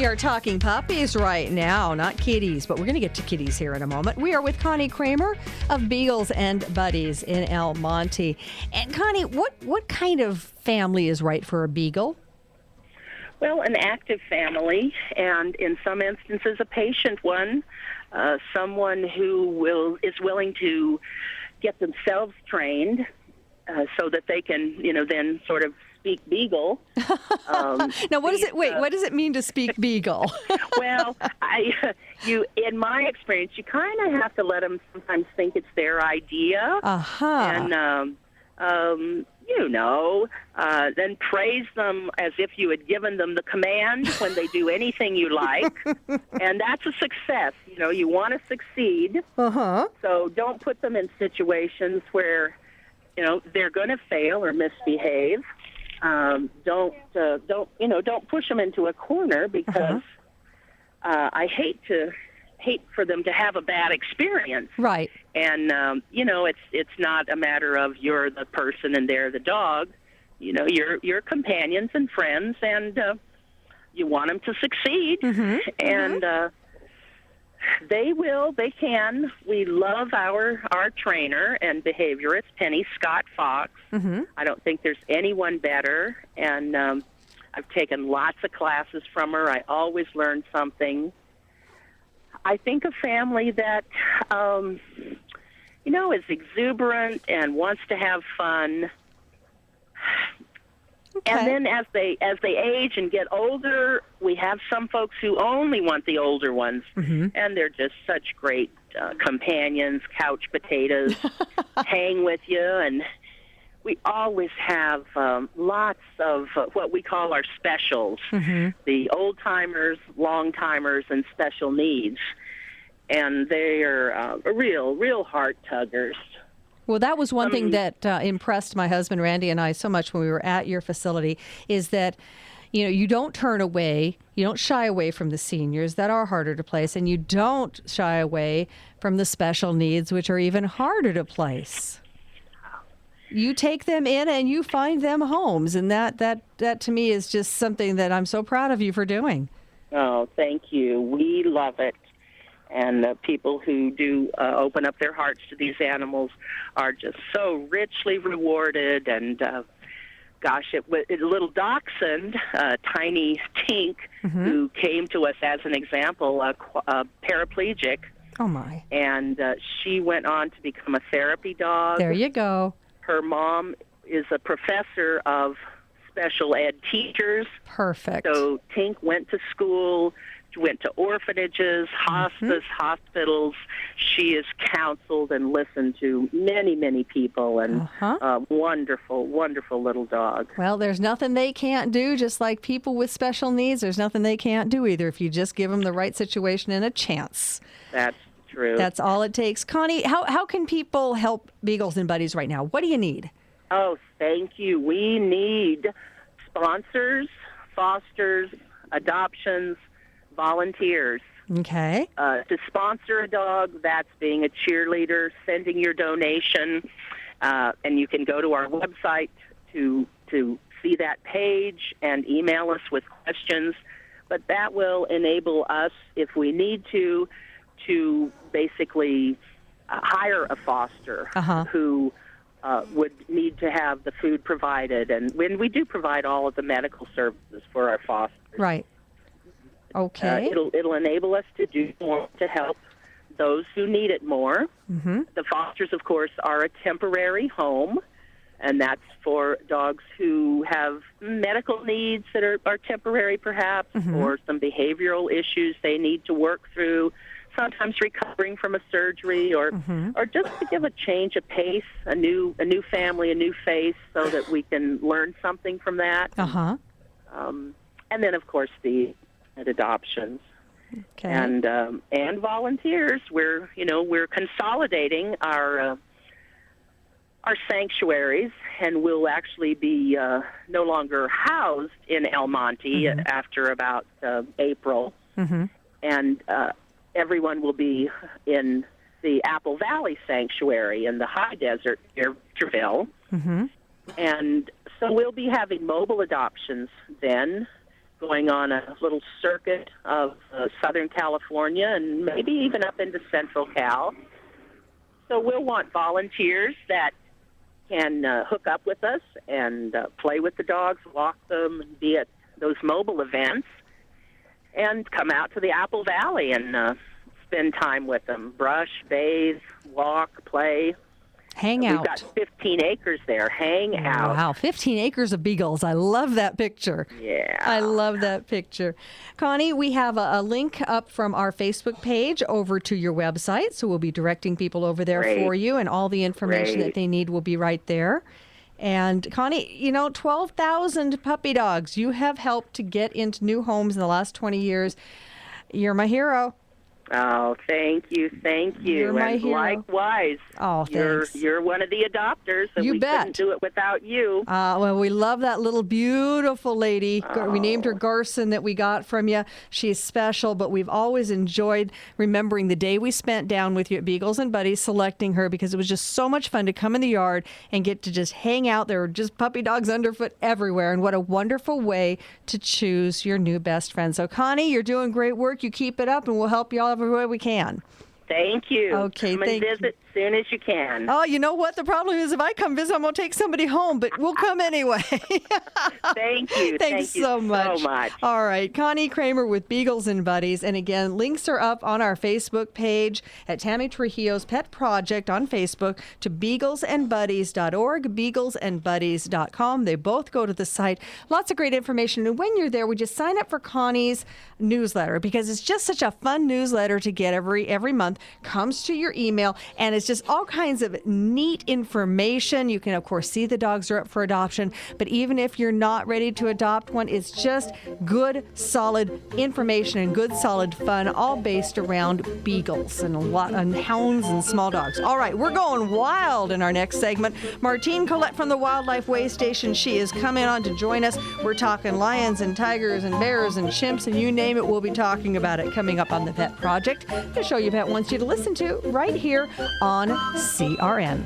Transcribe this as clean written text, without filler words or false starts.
We are talking puppies right now, not kitties, but we're going to get to kitties here in a moment. We are with Connie Kramer of Beagles and Buddies in El Monte. And Connie, what kind of family is right for a beagle? Well, an active family, and in some instances, a patient one. Someone who is willing to get themselves trained so that they can, then sort of speak beagle. Now, what does it mean to speak beagle? Well, in my experience, you kind of have to let them sometimes think it's their idea. And, then praise them as if you had given them the command when they do anything you like. And that's a success. You want to succeed. So don't put them in situations where, they're going to fail or misbehave. Don't push them into a corner because I hate for them to have a bad experience. Right. And it's not a matter of you're the person and they're the dog. You're companions and friends, and you want them to succeed. And they can. We love our trainer and behaviorist, Penny Scott Fox. I don't think there's anyone better, and I've taken lots of classes from her. I always learn something. I think a family that, is exuberant and wants to have fun. Okay. And then as they age and get older, we have some folks who only want the older ones, and they're just such great companions, couch potatoes, hang with you, and we always have lots of what we call our specials, the old-timers, long-timers, and special needs, and they are real heart-tuggers. Well, that was one thing that impressed my husband, Randy, and I so much when we were at your facility, is that, you don't turn away, you don't shy away from the seniors that are harder to place, and you don't shy away from the special needs, which are even harder to place. You take them in and you find them homes, and that to me is just something that I'm so proud of you for doing. Oh, thank you. We love it. And people who do open up their hearts to these animals are just so richly rewarded. And, a little dachshund, Tiny Tink, who came to us as an example, a paraplegic. Oh, my. And she went on to become a therapy dog. There you go. Her mom is a professor of special ed teachers. Perfect. So Tink went to school, went to orphanages, hospice, hospitals. She is counseled and listened to many, many people, and a wonderful, wonderful little dog. Well, there's nothing they can't do, just like people with special needs. There's nothing they can't do either if you just give them the right situation and a chance. That's true. That's all it takes. Connie, how can people help Beagles and Buddies right now? What do you need? Oh, thank you. We need sponsors, fosters, adoptions, volunteers. Okay. To sponsor a dog, that's being a cheerleader, sending your donation, and you can go to our website to see that page and email us with questions. But that will enable us, if we need to basically hire a foster who would need to have the food provided. And when we do provide all of the medical services for our fosters. Right. Okay. It'll enable us to do more to help those who need it more. The fosters, of course, are a temporary home, and that's for dogs who have medical needs that are temporary, perhaps, or some behavioral issues they need to work through, sometimes recovering from a surgery, or just to give a change of pace, a new family, a new face, so that we can learn something from that. And then, of course, the adoptions. Okay. And volunteers. We're consolidating our sanctuaries, and we'll actually be no longer housed in El Monte after about April, and everyone will be in the Apple Valley Sanctuary in the high desert near Victorville. And so we'll be having mobile adoptions then, going on a little circuit of Southern California and maybe even up into Central Cal. So we'll want volunteers that can hook up with us and play with the dogs, walk them, and be at those mobile events, and come out to the Apple Valley and spend time with them, brush, bathe, walk, play. Hang We've out. got 15 acres there. Hang out. Wow, 15 acres of beagles. I love that picture. Yeah. I love that picture. Connie, we have a link up from our Facebook page over to your website, so we'll be directing people over there Great. for you, and all the information that Great. they need will be right there. And Connie, 12,000 puppy dogs you have helped to get into new homes in the last 20 years. You're my hero. Oh, thank you. You're my and hero. likewise. Oh, thanks. You're one of the adopters, and You we bet. couldn't do it without you. Well, we love that little beautiful lady. We named her Garson that we got from you. She's special, but we've always enjoyed remembering the day we spent down with you at Beagles and Buddies selecting her, because it was just so much fun to come in the yard and get to just hang out. There were just puppy dogs underfoot everywhere, and what a wonderful way to choose your new best friend. So, Connie, you're doing great work. You keep it up, and we'll help you all every way we can. Thank you. Okay, Come and thank you. visit as soon as you can. Oh, you know what? The problem is if I come visit, I'm going to take somebody home, but we'll come anyway. Thank you. Thanks Thank you so much. so much. All right. Connie Kramer with Beagles and Buddies. And again, links are up on our Facebook page at Tammy Trujillo's Pet Project on Facebook to beaglesandbuddies.org, beaglesandbuddies.com. They both go to the site. Lots of great information. And when you're there, we just sign up for Connie's newsletter, because it's just such a fun newsletter to get every month. Comes to your email, and it's just all kinds of neat information. You can, of course, see the dogs are up for adoption, but even if you're not ready to adopt one, it's just good, solid information and good, solid fun, all based around beagles and hounds and small dogs. All right, we're going wild in our next segment. Martine Collette from the Wildlife Way Station, she is coming on to join us. We're talking lions and tigers and bears and chimps, and you name it, we'll be talking about it coming up on the Pet Project, the show your pet wants you to listen to right here on CRN.